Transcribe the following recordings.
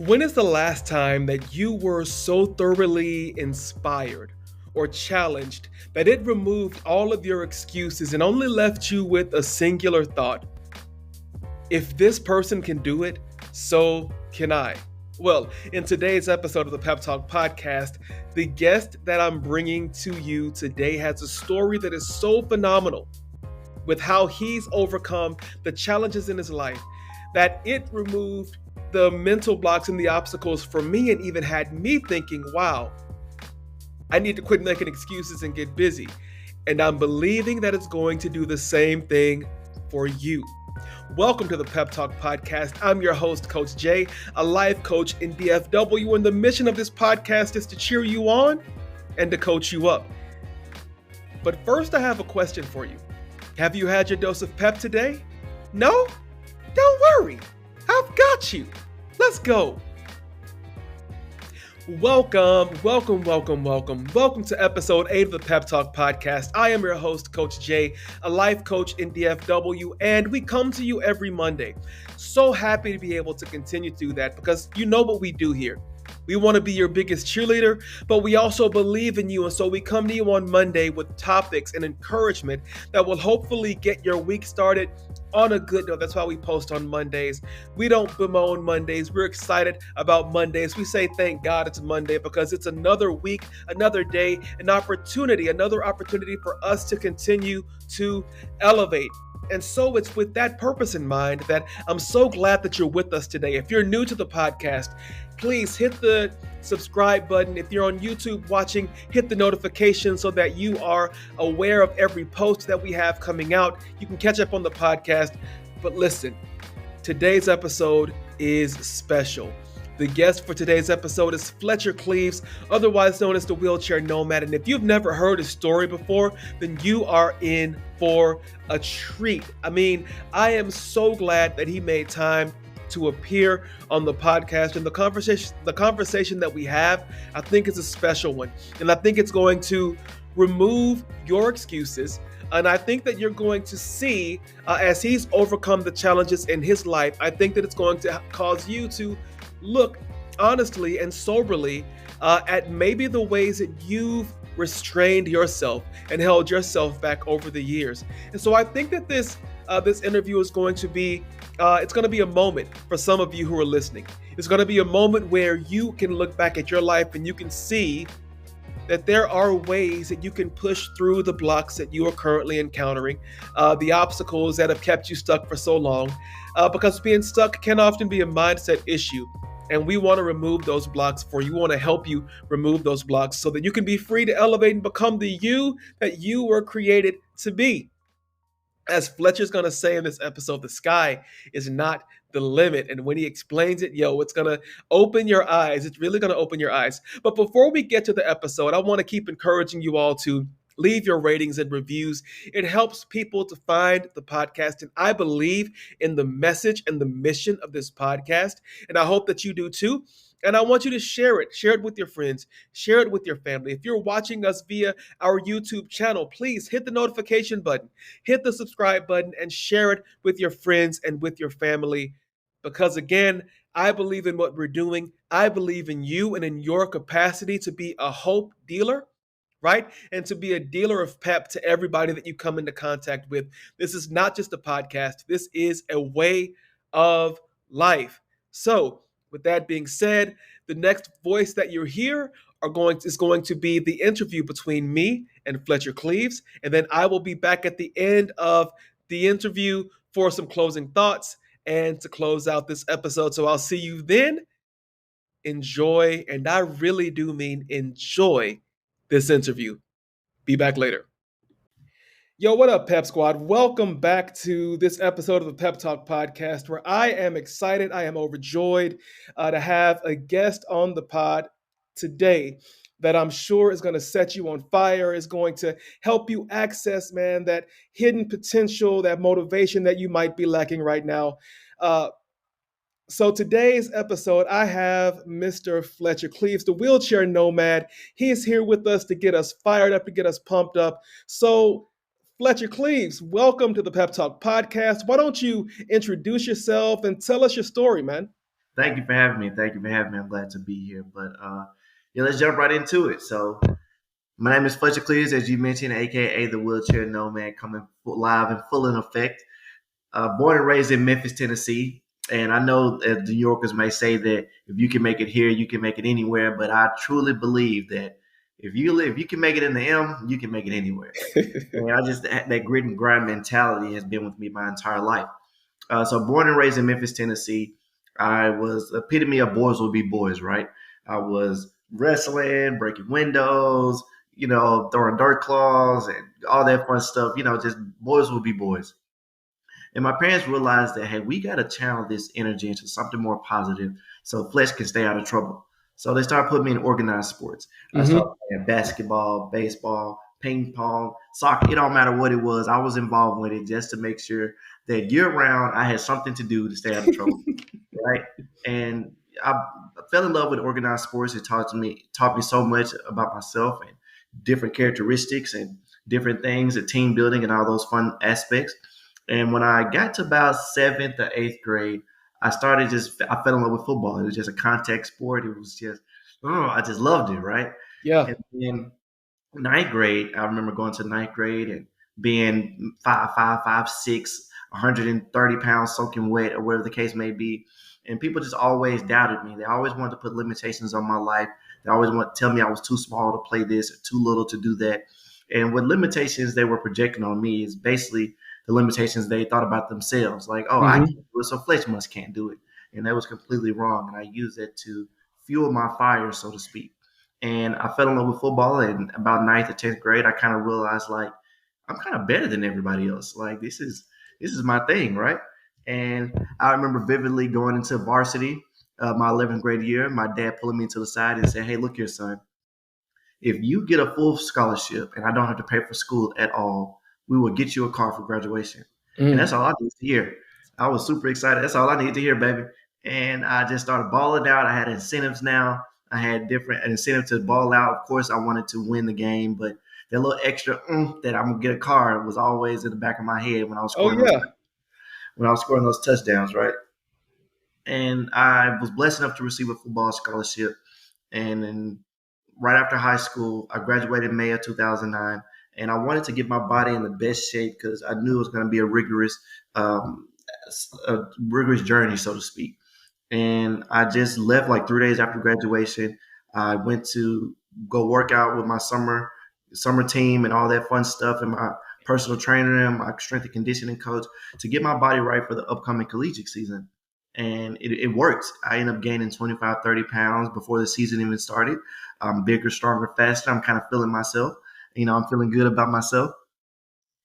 When is the last time that you were so thoroughly inspired or challenged that it removed all of your excuses and only left you with a singular thought? If this person can do it, so can I. Well, in today's episode of the Pep Talk Podcast, the guest that I'm bringing to you today has a story that is so phenomenal with how he's overcome the challenges in his life that it removed the mental blocks and the obstacles for me and even had me thinking, wow, I need to quit making excuses and get busy. And I'm believing that it's going to do the same thing for you. Welcome to the Pep Talk Podcast. I'm your host, Coach Jay, a life coach in DFW, and the mission of this podcast is to cheer you on and to coach you up. But first, I have a question for you. Have you had your dose of pep today? No? Don't worry. I've got you. Let's go. Welcome to episode 8 of the Pep Talk Podcast. I am your host, Coach Jay, a life coach in DFW, and we come to you every Monday. So happy to be able to continue to do that because you know what we do here. We want to be your biggest cheerleader, but we also believe in you. And so we come to you on Monday with topics and encouragement that will hopefully get your week started on a good note. That's why we post on Mondays. We don't bemoan Mondays. We're excited about Mondays. We say thank God it's Monday because it's another week, another day, another opportunity for us to continue to elevate. And so it's with that purpose in mind that I'm so glad that you're with us today. If you're new to the podcast, please hit the subscribe button. If you're on YouTube watching, hit the notification so that you are aware of every post that we have coming out. You can catch up on the podcast. But listen, today's episode is special. The guest for today's episode is Fletcher Cleaves, otherwise known as the Wheelchair Nomad. And if you've never heard his story before, then you are in for a treat. I am so glad that he made time to appear on the podcast, and the conversation that we have, I think is a special one. And I think it's going to remove your excuses. And I think that you're going to see, as he's overcome the challenges in his life, I think that it's going to cause you to look honestly and soberly at maybe the ways that you've restrained yourself and held yourself back over the years. And so I think that this interview is going to be it's going to be a moment for some of you who are listening. It's going to be a moment where you can look back at your life and you can see that there are ways that you can push through the blocks that you are currently encountering, the obstacles that have kept you stuck for so long, because being stuck can often be a mindset issue. And we want to remove those blocks for you. We want to help you remove those blocks so that you can be free to elevate and become the you that you were created to be. As Fletcher's going to say in this episode, the sky is not the limit. And when he explains it, it's going to open your eyes. It's really going to open your eyes. But before we get to the episode, I want to keep encouraging you all to leave your ratings and reviews. It helps people to find the podcast. And I believe in the message and the mission of this podcast. And I hope that you do too. And I want you to share it. Share it with your friends. Share it with your family. If you're watching us via our YouTube channel, please hit the notification button, hit the subscribe button, and share it with your friends and with your family. Because again, I believe in what we're doing. I believe in you and in your capacity to be a hope dealer, right? And to be a dealer of pep to everybody that you come into contact with. This is not just a podcast. This is a way of life. So, with that being said, the next voice that you hear is going to be the interview between me and Fletcher Cleaves. And then I will be back at the end of the interview for some closing thoughts and to close out this episode. So I'll see you then. Enjoy, and I really do mean enjoy this interview. Be back later. Yo, what up, Pep Squad? Welcome back to this episode of the Pep Talk Podcast, where I am excited, I am overjoyed to have a guest on the pod today that I'm sure is going to set you on fire, is going to help you access, man, that hidden potential, that motivation that you might be lacking right now. So today's episode, I have Mr. Fletcher Cleaves, the Wheelchair Nomad. He is here with us to get us fired up, to get us pumped up. So Fletcher Cleaves, welcome to the Pep Talk Podcast. Why don't you introduce yourself and tell us your story, man? Thank you for having me. Thank you for having me. I'm glad to be here. But yeah, let's jump right into it. So my name is Fletcher Cleaves, as you mentioned, aka the wheelchair nomad, coming live and full in effect. Born and raised in Memphis, Tennessee. And I know that New Yorkers may say that if you can make it here, you can make it anywhere. But I truly believe that if you can make it in the M, you can make it anywhere. And I just that grit and grind mentality has been with me my entire life. So born and raised in Memphis, Tennessee, I was epitome of boys will be boys, right? I was wrestling, breaking windows, throwing dirt claws and all that fun stuff. Just boys will be boys. And my parents realized that, hey, we got to channel this energy into something more positive so Flesh can stay out of trouble. So they started putting me in organized sports. I started Hmm. playing basketball, baseball, ping pong, soccer. It don't matter what it was. I was involved with it just to make sure that year round I had something to do to stay out of trouble, right? And I fell in love with organized sports. It taught me so much about myself and different characteristics and different things, and team building and all those fun aspects. And when I got to about seventh or eighth grade, I fell in love with football. It was just a contact sport. It was just, oh, I just loved it, right? Yeah. And then ninth grade, I remember going to ninth grade and being 5'6", 130 pounds soaking wet or whatever the case may be. And people just always doubted me. They always wanted to put limitations on my life. They always want to tell me I was too small to play this or too little to do that. And what limitations they were projecting on me is basically the limitations they thought about themselves. Like, oh, I Hmm. can't do it, so Fletch must can't do it. And that was completely wrong. And I used that to fuel my fire, so to speak. And I fell in love with football. And about ninth or 10th grade, I kind of realized like I'm kind of better than everybody else. Like this is my thing, right? And I remember vividly going into varsity, my 11th grade year. My dad pulling me to the side and saying, "Hey, look here, son. If you get a full scholarship and I don't have to pay for school at all, we will get you a car for graduation." And Mm. that's all I need to hear. I was super excited. That's all I need to hear, baby. And I just started balling out. I had incentives now. I had different incentive to ball out. Of course, I wanted to win the game, but that little extra that I'm gonna get a car was always in the back of my head Oh yeah. when I was scoring those touchdowns, right? And I was blessed enough to receive a football scholarship. And then right after high school, I graduated in May of 2009, and I wanted to get my body in the best shape because I knew it was going to be um, a rigorous journey, so to speak. And I just left like 3 days after graduation. I went to go work out with my summer team and all that fun stuff, and my personal trainer and my strength and conditioning coach to get my body right for the upcoming collegiate season. And it worked. I ended up gaining 25, 30 pounds before the season even started. I'm bigger, stronger, faster. I'm kind of feeling myself. I'm feeling good about myself.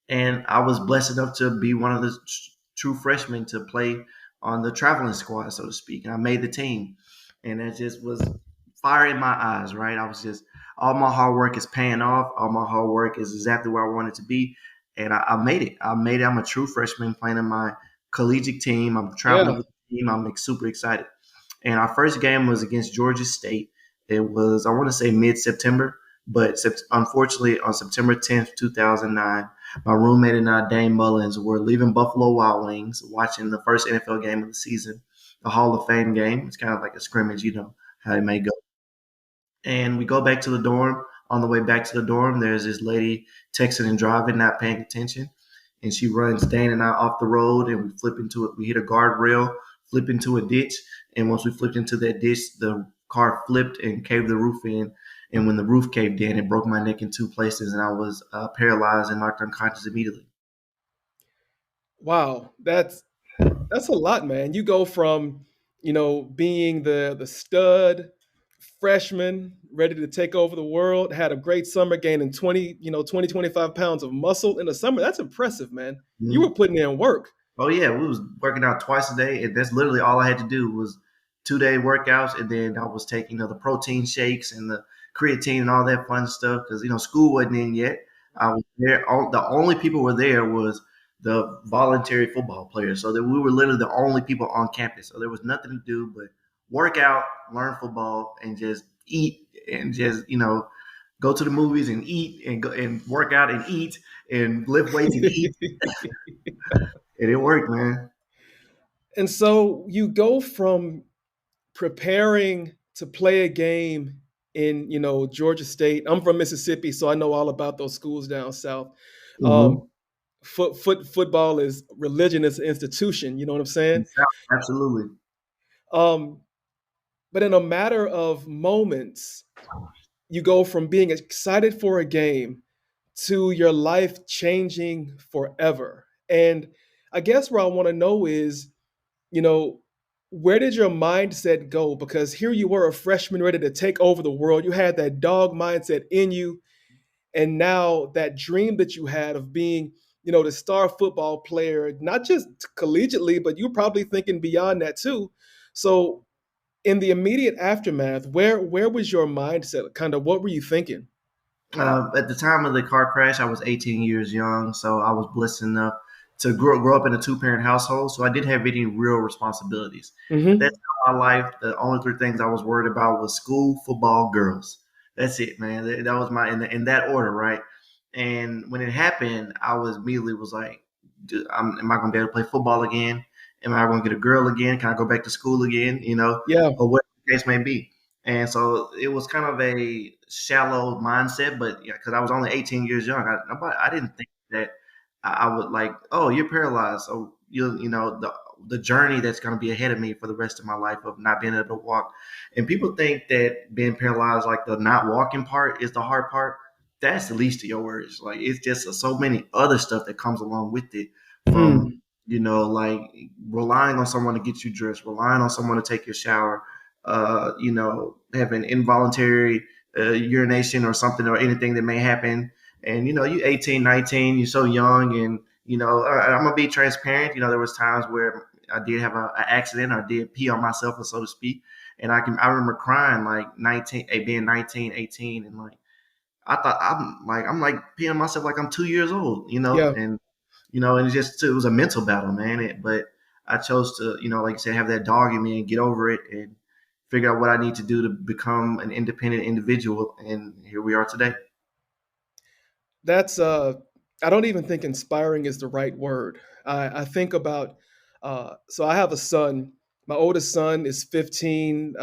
And I was blessed enough to be one of the true freshmen to play on the traveling squad, so to speak. And I made the team, and it just was fire in my eyes. Right, I was just all my hard work is paying off. All my hard work is exactly where I wanted to be, and I made it. I made it. I'm a true freshman playing in my collegiate team. I'm traveling Yeah. with the team. I'm like, super excited. And our first game was against Georgia State. It was, I want to say, mid September, but unfortunately, on September 10th, 2009, my roommate and I, Dane Mullins, were leaving Buffalo Wild Wings, watching the first NFL game of the season, the Hall of Fame game. It's kind of like a scrimmage, how it may go. And we go back to the dorm. On the way back to the dorm, there's this lady texting and driving, not paying attention. And she runs Dane and I off the road, and we flip into it. We hit a guardrail, flip into a ditch. And once we flipped into that ditch, the car flipped and caved the roof in. And when the roof caved in, it broke my neck in two places, and I was paralyzed and knocked unconscious immediately. Wow. That's a lot, man. You go from, being the stud freshman ready to take over the world, had a great summer gaining 20, 25 pounds of muscle in the summer. That's impressive, man. You were Mhm. putting in work. Oh yeah, we was working out twice a day, and that's literally all I had to do was 2 day workouts, and then I was taking the protein shakes and the creatine and all that fun stuff because school wasn't in yet. I was there. The only people were there was the voluntary football players, so that we were literally the only people on campus. So there was nothing to do but work out, learn football, and just eat and just go to the movies and eat and go and work out and eat and lift weights and eat, and it worked, man. And so you go from preparing to play a game in, Georgia State. I'm from Mississippi, so I know all about those schools down south. Mm-hmm. Football is religion, it's an institution. You know what I'm saying? Absolutely. Um, but in a matter of moments, you go from being excited for a game to your life changing forever. And I guess where I want to know is, you know, where did your mindset go? Because here you were, a freshman ready to take over the world. You had that dog mindset in you. And now that dream that you had of being, the star football player, not just collegiately, but you're probably thinking beyond that too. So in the immediate aftermath, where was your mindset? Kind of what were you thinking? At the time of the car crash, I was 18 years young, so I was blessed enough to grow up in a two-parent household. So I didn't have any real responsibilities. At that Mm-hmm. time of my life, the only three things I was worried about was school, football, girls. That's it, man. That was my in that order, right? And when it happened, I was immediately was like, am I going to be able to play football again? Am I going to get a girl again? Can I go back to school again? Yeah. Or what the case may be. And so it was kind of a shallow mindset, but yeah, because I was only 18 years young, I didn't think that I would like, oh, you're paralyzed, so the journey that's going to be ahead of me for the rest of my life of not being able to walk. And people think that being paralyzed, like the not walking part, is the hard part. That's the least of your worries. Like it's just so many other stuff that comes along with it, from Mm. like relying on someone to get you dressed, relying on someone to take your shower, having involuntary urination or something or anything that may happen. And, you 18, 19, you're so young. And, I'm going to be transparent. There was times where I did have an accident or did pee on myself, so to speak. And I remember crying like 19, being 19, 18. And like, I thought I'm like peeing myself like I'm 2 years old, Yeah. and it was a mental battle, man. But I chose to, like you said, have that dog in me and get over it and figure out what I need to do to become an independent individual. And here we are today. That's I don't even think inspiring is the right word. I think about so I have a son. My oldest son is 15.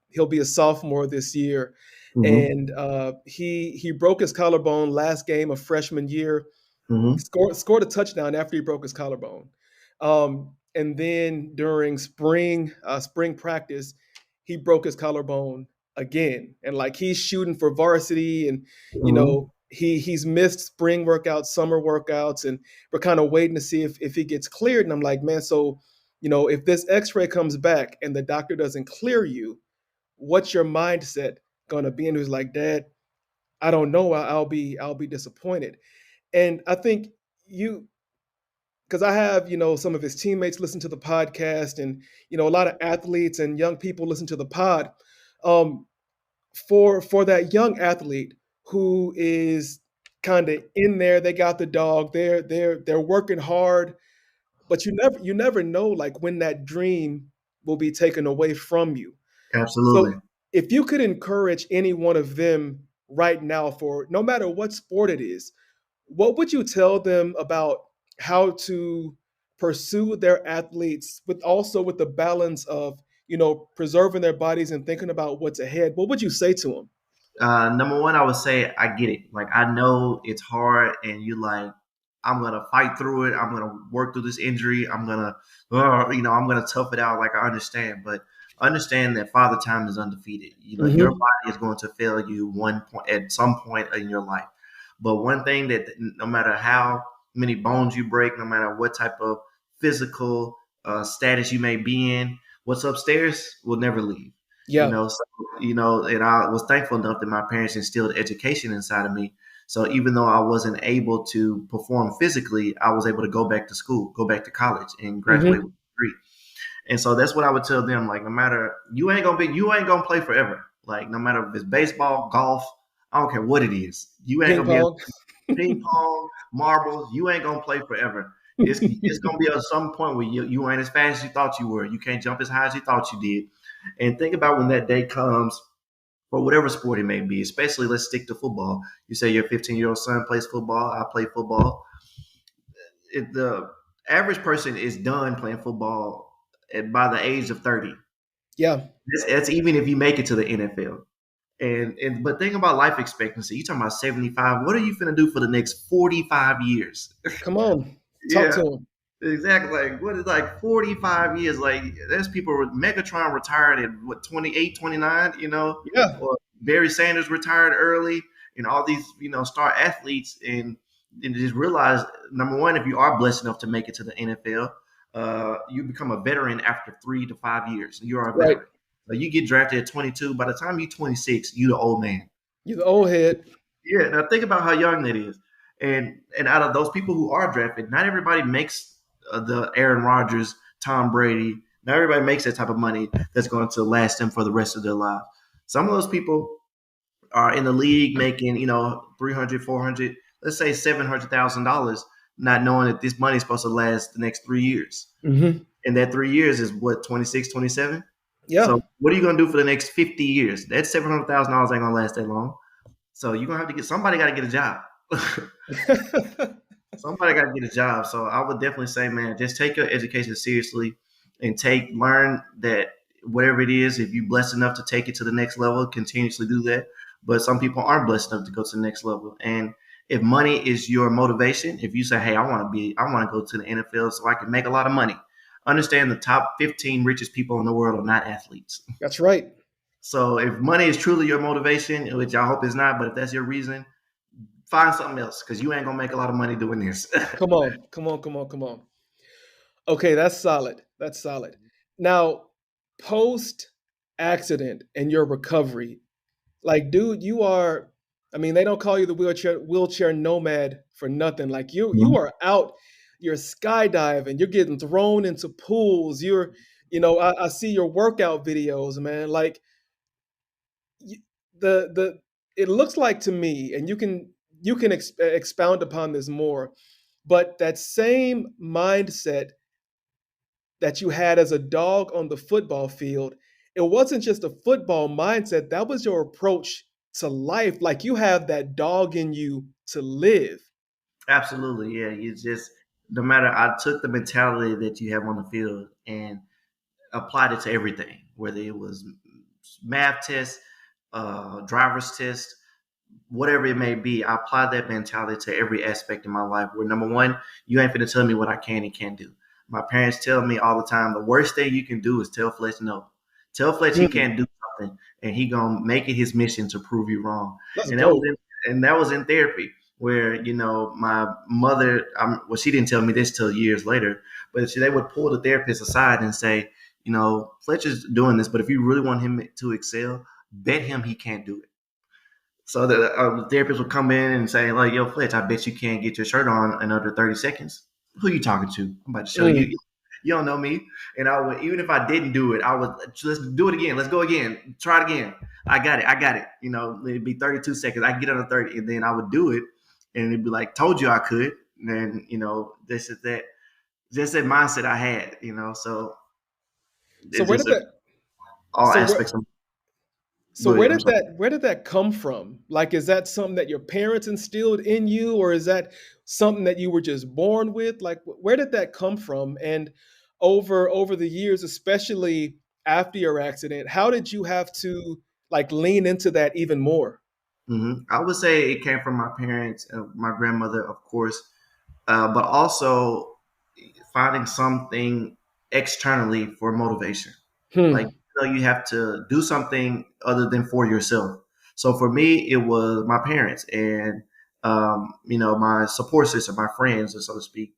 He'll be a sophomore this year, Mm-hmm. and he broke his collarbone last game of freshman year. Mm-hmm. Scored a touchdown after he broke his collarbone. And then during spring practice, he broke his collarbone again. And like he's shooting for varsity, and Mm-hmm. he's missed spring workouts, summer workouts, and we're kind of waiting to see if he gets cleared. And I'm like, man, so if this X-ray comes back and the doctor doesn't clear you, what's your mindset gonna be? And he was like, Dad, I don't know. I'll be disappointed. And I think you, because I have, some of his teammates listen to the podcast, and, a lot of athletes and young people listen to the pod. Um, for that young athlete who is kind of in there, they got the dog, they're working hard, but you never know like when that dream will be taken away from you. Absolutely. So if you could encourage any one of them right now, for no matter what sport it is, what would you tell them about how to pursue their athletes, with also with the balance of, preserving their bodies and thinking about what's ahead? What would you say to them? Number one, I would say I get it. Like I know it's hard, and you like, I'm gonna fight through it. I'm gonna work through this injury. I'm gonna tough it out. Like I understand, but understand that Father Time is undefeated. Your Hmm. body is going to fail you one point at some point in your life. But one thing that no matter how many bones you break, no matter what type of physical status you may be in, what's upstairs will never leave. Yeah. So and I was thankful enough that my parents instilled education inside of me. So even though I wasn't able to perform physically, I was able to go back to school, go back to college, and graduate with Hmm. a degree. And so that's what I would tell them. Like, no matter you ain't gonna play forever. Like, no matter if it's baseball, golf, I don't care what it is. You ain't Ping gonna be able pong. to ping pong, marbles. You ain't gonna play forever. It's gonna be at some point where you ain't as fast as you thought you were. You can't jump as high as you thought you did. And think about when that day comes for whatever sport it may be, especially let's stick to football. You say your 15-year-old son plays football, I play football. The average person is done playing football by the age of 30. Yeah. That's even if you make it to the NFL. And but think about life expectancy. You talking about 75. What are you finna do for the next 45 years? Come on. Talk Yeah, to him. exactly. Like what is like 45 years? Like there's people with Megatron retired at what 28, 29, Yeah. or Barry Sanders retired early, and all these, star athletes, and just realize, number one, if you are blessed enough to make it to the NFL, you become a veteran after 3 to 5 years. You are a Right. veteran. You get drafted at 22. By the time you're 26, you're the old man. You're the old head. Yeah, now think about how young that is. And out of those people who are drafted, not everybody makes the Aaron Rodgers, Tom Brady. Not everybody makes that type of money that's going to last them for the rest of their life. Some of those people are in the league making, 300, 400, let's say $700,000, not knowing that this money is supposed to last the next 3 years. Mm-hmm. And that 3 years is what, 26, 27? Yeah. So what are you going to do for the next 50 years? That $700,000 ain't going to last that long. So you're gonna have to get somebody got to get a job. Somebody got to get a job. So I would definitely say, man, just take your education seriously and learn that whatever it is, if you're blessed enough to take it to the next level, continuously do that. But some people aren't blessed enough to go to the next level. And if money is your motivation, if you say, hey, I want to go to the NFL so I can make a lot of money, understand the top 15 richest people in the world are not athletes. That's right. So if money is truly your motivation, which I hope is not, but if that's your reason, find something else because you ain't gonna make a lot of money doing this. Come on. Come on. Come on. Come on. Okay, that's solid. That's solid. Now, post accident and your recovery, like, dude, you are. I mean, they don't call you the wheelchair nomad for nothing. Like you Mhm. are out. You're skydiving. You're getting thrown into pools. I see your workout videos, man. Like y- the it looks like to me, and you can expound upon this more, but that same mindset that you had as a dog on the football field, it wasn't just a football mindset, that was your approach to life. Like you have that dog in you to live. Absolutely, yeah. You just no matter. I took the mentality that you have on the field and applied it to everything, whether it was math test, driver's test, whatever it may be. I apply that mentality to every aspect of my life. Where number one, you ain't finna tell me what I can and can't do. My parents tell me all the time, the worst thing you can do is tell Fletch no. Tell Fletch he Hmm, can't do something, and he gonna make it his mission to prove you wrong. that's And that was dope. in therapy, where my mother, well, she didn't tell me this till years later, but they would pull the therapist aside and say, Fletcher's doing this, but if you really want him to excel, bet him he can't do it. So the therapist would come in and say, like, yo, Fletch, I bet you can't get your shirt on in under 30 seconds. Who you talking to? I'm about to show you. Mm. You don't know me. And I would, even if I didn't do it, I would, let's do it again. Let's go again. Try it again. I got it. I got it. It'd be 32 seconds. I can get under 30. And then I would do it. And it'd be like, told you I could. And then, this is that, just that mindset I had, so So it's where just did that all so where aspects of, so go where ahead. I'm did sorry. that come from? Like, is that something that your parents instilled in you, or is that something that you were just born with? Like, where did that come from? And over the years, especially after your accident, how did you have to like lean into that even more? I would say it came from my parents, my grandmother, of course, but also finding something externally for motivation. Like, Hmm. you have to do something other than for yourself. So for me, it was my parents and, my support system, my friends, so to speak,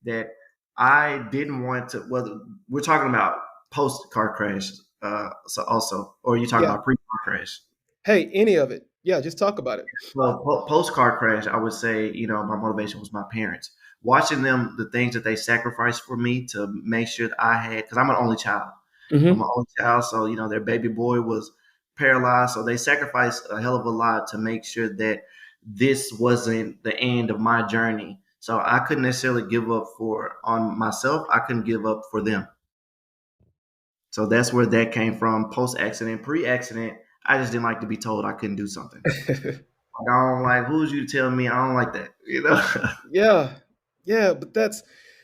that I didn't want to. Well, we're talking about post car crash, so also, or you talking Yeah. about pre car crash? Hey, any of it. Yeah, just talk about it. Well, post car crash, I would say, my motivation was my parents. Watching them, the things that they sacrificed for me to make sure that I had, because I'm an only child. I'm an Hmm. only child, so their baby boy was paralyzed, so they sacrificed a hell of a lot to make sure that this wasn't the end of my journey. So I couldn't necessarily give up on myself. I couldn't give up for them. So that's where that came from. Post accident, pre accident, I just didn't like to be told I couldn't do something. I don't like, who's you to tell me I don't like that. Yeah. Yeah, but that's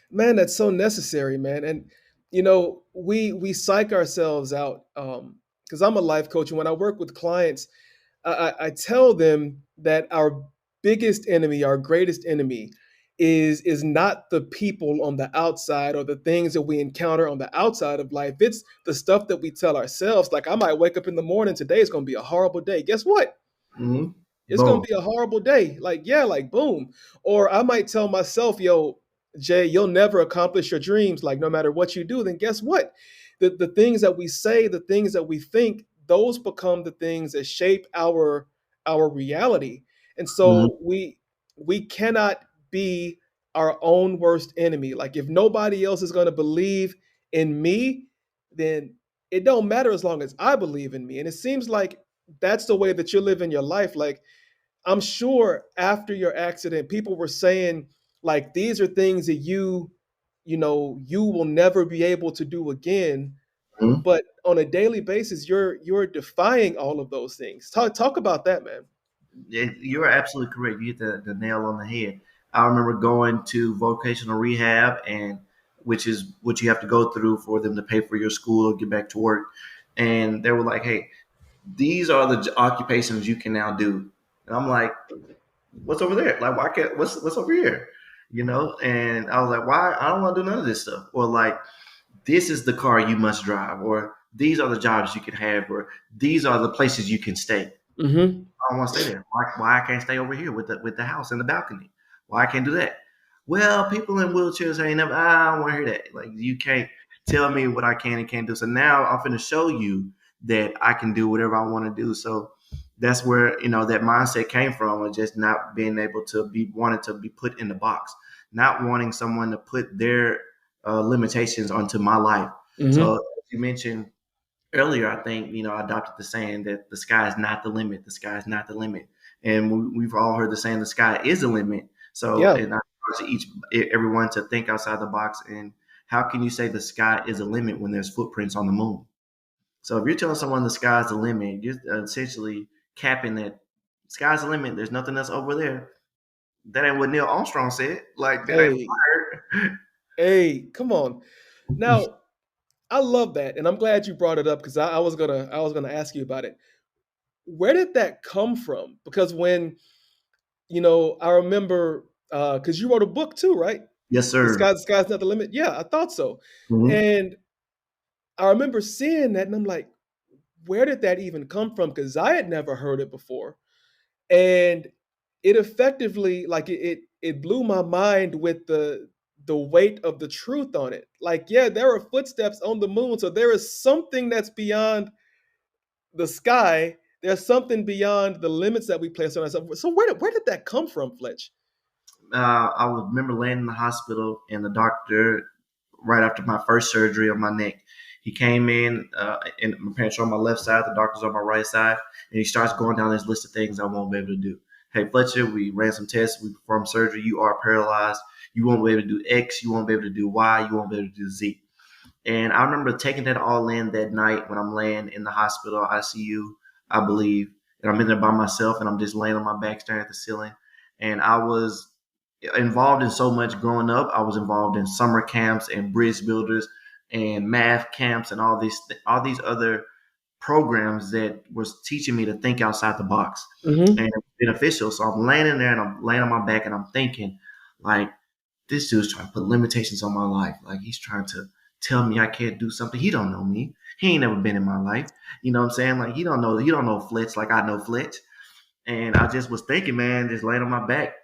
man, that's so necessary, man. And we psych ourselves out, because I'm a life coach, and when I work with clients, I tell them that our biggest enemy, our greatest enemy, is not the people on the outside or the things that we encounter on the outside of life. It's the stuff that we tell ourselves. Like, I might wake up in the morning, today is going to be a horrible day. Guess what? Hmm. It's gonna Boom. be a horrible day. Like, yeah, like boom. Or I might tell myself, yo, Jay, you'll never accomplish your dreams. Like, no matter what you do, then guess what? The things that we say, the things that we think, those become the things that shape our reality. And Hmm. so we cannot be our own worst enemy. Like, if nobody else is gonna believe in me, then it don't matter as long as I believe in me. And it seems like that's the way that you're living your life. Like, I'm sure after your accident, people were saying, like, these are things that you will never be able to do again. Hmm. But on a daily basis, you're defying all of those things. Talk about that, man. You're absolutely correct. You hit the nail on the head. I remember going to vocational rehab, and which is what you have to go through for them to pay for your school or get back to work. And they were like, "Hey, these are the occupations you can now do." And I'm like, "What's over there? Like, why can't what's over here?" And I was like, "Why? I don't want to do none of this stuff." Or like, this is the car you must drive, or these are the jobs you can have, or these are the places you can stay. Mm-hmm. I don't want to stay there. Why I can't stay over here with the house and the balcony? Why I can't do that? Well, people in wheelchairs ain't never. I don't want to hear that. Like, you can't tell me what I can and can't do. So now I'm going to show you that I can do whatever I want to do. So that's where that mindset came from, of just not being able to be wanted to be put in the box, not wanting someone to put their limitations onto my life. So Mm-hmm. as you mentioned earlier, I think, I adopted the saying that the sky is not the limit. The sky is not the limit. And we've all heard the saying the sky is the limit. So, Yeah. and I encourage everyone to think outside the box. And how can you say the sky is a limit when there's footprints on the moon? So if you're telling someone the sky's the limit, you're essentially capping that sky's the limit. There's nothing else over there. That ain't what Neil Armstrong said. Like, that ain't Hey, hey, come on. Now, I love that, and I'm glad you brought it up, because I was gonna ask you about it. Where did that come from? Because I remember, because you wrote a book too, right? Yes, The sir. sky's not the limit. Yeah, I thought so. Hmm. And I remember seeing that, and I'm like, where did that even come from? Because I had never heard it before, and it effectively, like, it blew my mind with the weight of the truth on it. Like, yeah, there are footsteps on the moon, so there is something that's beyond the sky. There's something beyond the limits that we place on ourselves. So where did that come from, Fletch? I remember laying in the hospital, and the doctor, right after my first surgery on my neck, he came in, and my parents are on my left side, the doctor's on my right side, and he starts going down this list of things I won't be able to do. Hey, Fletcher, we ran some tests, we performed surgery, you are paralyzed, you won't be able to do X, you won't be able to do Y, you won't be able to do Z. And I remember taking that all in that night when I'm laying in the hospital ICU, I believe, and I'm in there by myself, and I'm just laying on my back staring at the ceiling. And I was involved in so much growing up. I was involved in summer camps and bridge builders and math camps and all these other programs that was teaching me to think outside the box Mm-hmm. and it was beneficial. So I'm laying in there and I'm laying on my back and I'm thinking, like, this dude's trying to put limitations on my life. Like, he's trying to tell me I can't do something. He don't know me. He ain't never been in my life. You know what I'm saying? Like, he don't know Fletch like I know Fletch. And I just was thinking, man, just laying on my back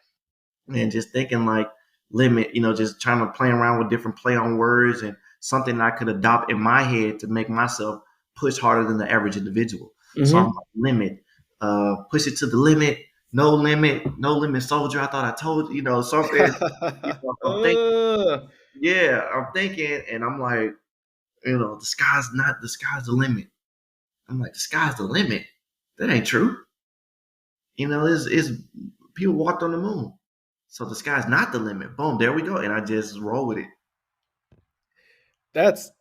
and just thinking, like, limit, just trying to play around with different play on words and something I could adopt in my head to make myself push harder than the average individual. So I'm Mm-hmm. like, limit, push it to the limit, no limit, no limit soldier. I thought I told you, something, I'm thinking, uh, yeah, I'm thinking, and I'm like, the sky's the limit. I'm like, the sky's the limit. That ain't true. It's people walked on the moon. So the sky's not the limit. Boom, there we go. And I just roll with it. that's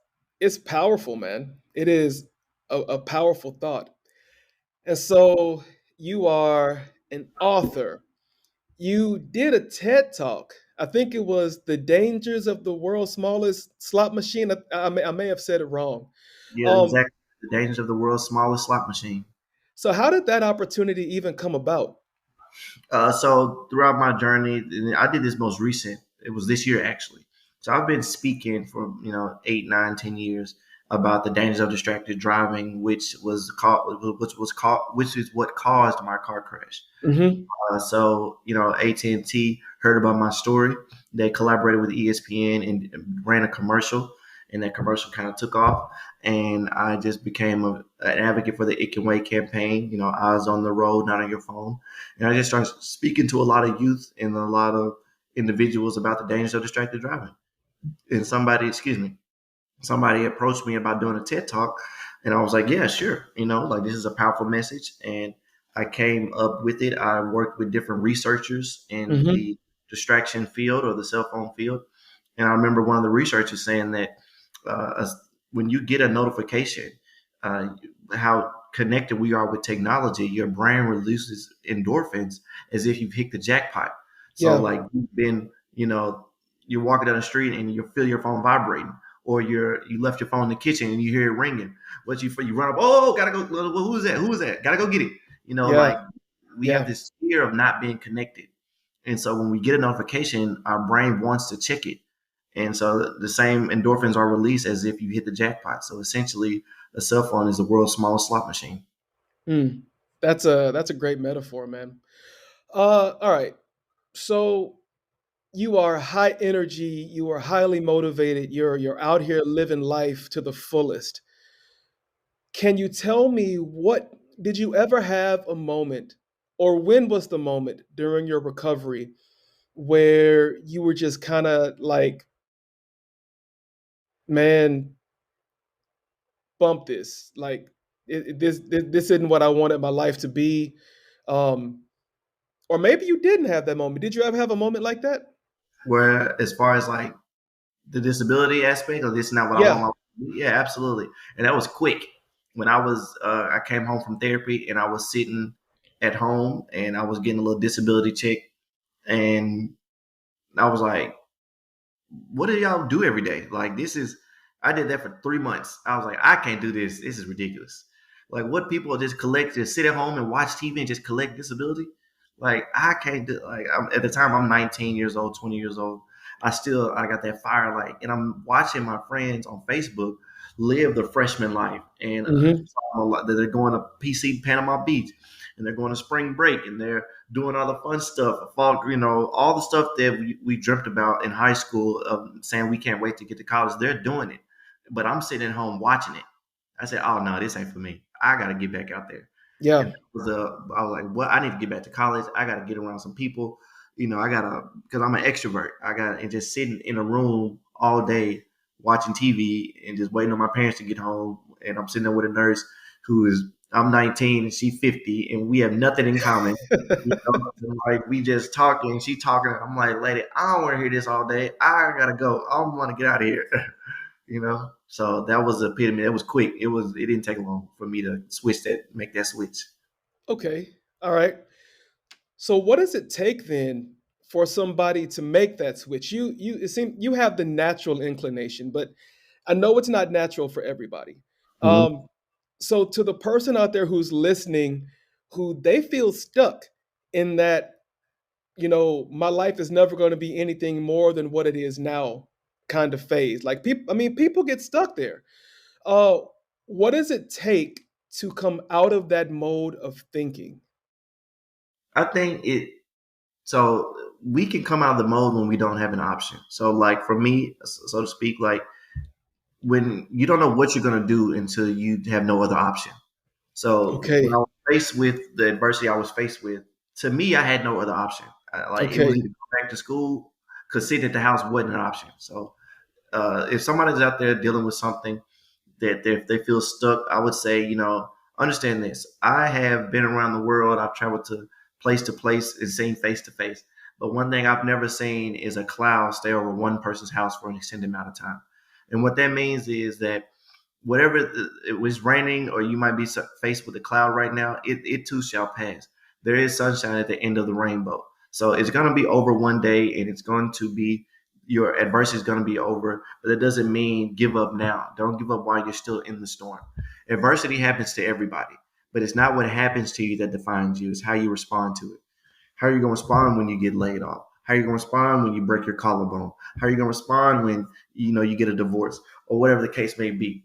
it's powerful, man. It is a powerful thought. And so you are an author. You did a TED talk. I think it was The Dangers of the World's Smallest Slot Machine. I may have said it wrong. Yeah, Um, exactly. The dangers of the world's smallest slot machine. so how did that opportunity even come about? So throughout my journey, and I did this most recent. It was this year actually. So I've been speaking for 8, 9, 10 years about the dangers of distracted driving, which is what caused my car crash. Hmm. So AT&T heard about my story. They collaborated with ESPN and ran a commercial, and that commercial kind of took off. And I just became an advocate for the It Can Wait campaign. Eyes on the road, not on your phone. And I just started speaking to a lot of youth and a lot of individuals about the dangers of distracted driving. And somebody approached me about doing a TED talk, and I was like, yeah, sure. Like this is a powerful message. And I came up with it. I worked with different researchers in Hmm. the distraction field or the cell phone field. And I remember one of the researchers saying that when you get a notification, uh, how connected we are with technology, your brain releases endorphins as if you've hit the jackpot. So, Yeah, like you've been, you're walking down the street and you feel your phone vibrating, or you left your phone in the kitchen and you hear it ringing. You run up, oh, gotta go. Who is that? Who is that? Gotta go get it. yeah, Like we have yeah. this fear of not being connected. And so when we get a notification, our brain wants to check it. And so the same endorphins are released as if you hit the jackpot. So essentially, a cell phone is the world's smallest slot machine. Mm. That's a great metaphor, man. All right. So you are high energy, you are highly motivated, you're out here living life to the fullest. Can you tell me, what did you ever have a moment, or when was the moment during your recovery where you were just kind of like, man, bump this, like this isn't what I wanted my life to be? um or maybe you didn't have that moment. Did you ever have a moment like that? Where as far as like the disability aspect, or this is not what I want Yeah. my life to be, yeah, absolutely. And that was quick. When I came home from therapy and I was sitting at home and I was getting a little disability check, and I was like, what do y'all do every day? Like I did that for 3 months. I was like, I can't do this. This is ridiculous. Like what people just sit at home and watch TV and just collect disability. Like I can't do. Like at the time I'm 19 years old, 20 years old. I got that fire light, and I'm watching my friends on Facebook live the freshman life, and Hmm. they're going to PC Panama Beach, and they're going to spring break, and they're doing all the fun stuff, fall, all the stuff that we dreamt about in high school, saying we can't wait to get to college. They're doing it, but I'm sitting at home watching it. I said, "Oh no, this ain't for me. I got to get back out there." Yeah. And I was like, "What? I need to get back to college. I got to get around some people. I gotta, because I'm an extrovert. And just sitting in a room all day watching TV and just waiting on my parents to get home. And I'm sitting there with a nurse who is I'm 19 and she's 50, and we have nothing in common. Like we just talking, she talking. I'm like, lady, I don't want to hear this all day. I gotta go. I want to get out of here. So that was the epitome. That was quick. It didn't take long for me to make that switch. Okay. All right. So what does it take then for somebody to make that switch? It seems you have the natural inclination, but I know it's not natural for everybody. Mhm. Um, so to the person out there who's listening, who they feel stuck in that, my life is never going to be anything more than what it is now kind of phase. Like people, I mean, people get stuck there. Uh, what does it take to come out of that mode of thinking? I think so we can come out of the mode when we don't have an option. So like for me, so to speak, like when you don't know what you're gonna do until you have no other option. So when I Okay. was faced with the adversity I was faced with, to me, I had no other option. Like it was Okay. either go back to school, because sitting at the house wasn't an option. So if somebody's out there dealing with something that if they feel stuck, I would say, understand this. I have been around the world. I've traveled to place and seen face to face. But one thing I've never seen is a cloud stay over one person's house for an extended amount of time. And what that means is that whatever it was raining, or you might be faced with a cloud right now, it too shall pass. There is sunshine at the end of the rainbow. So it's going to be over one day, and it's going to be your adversity is going to be over. But it doesn't mean give up now. Don't give up while you're still in the storm. Adversity happens to everybody, but it's not what happens to you that defines you. It's how you respond to it. How are you going to respond when you get laid off? How are you going to respond when you break your collarbone? How are you going to respond when you get a divorce or whatever the case may be?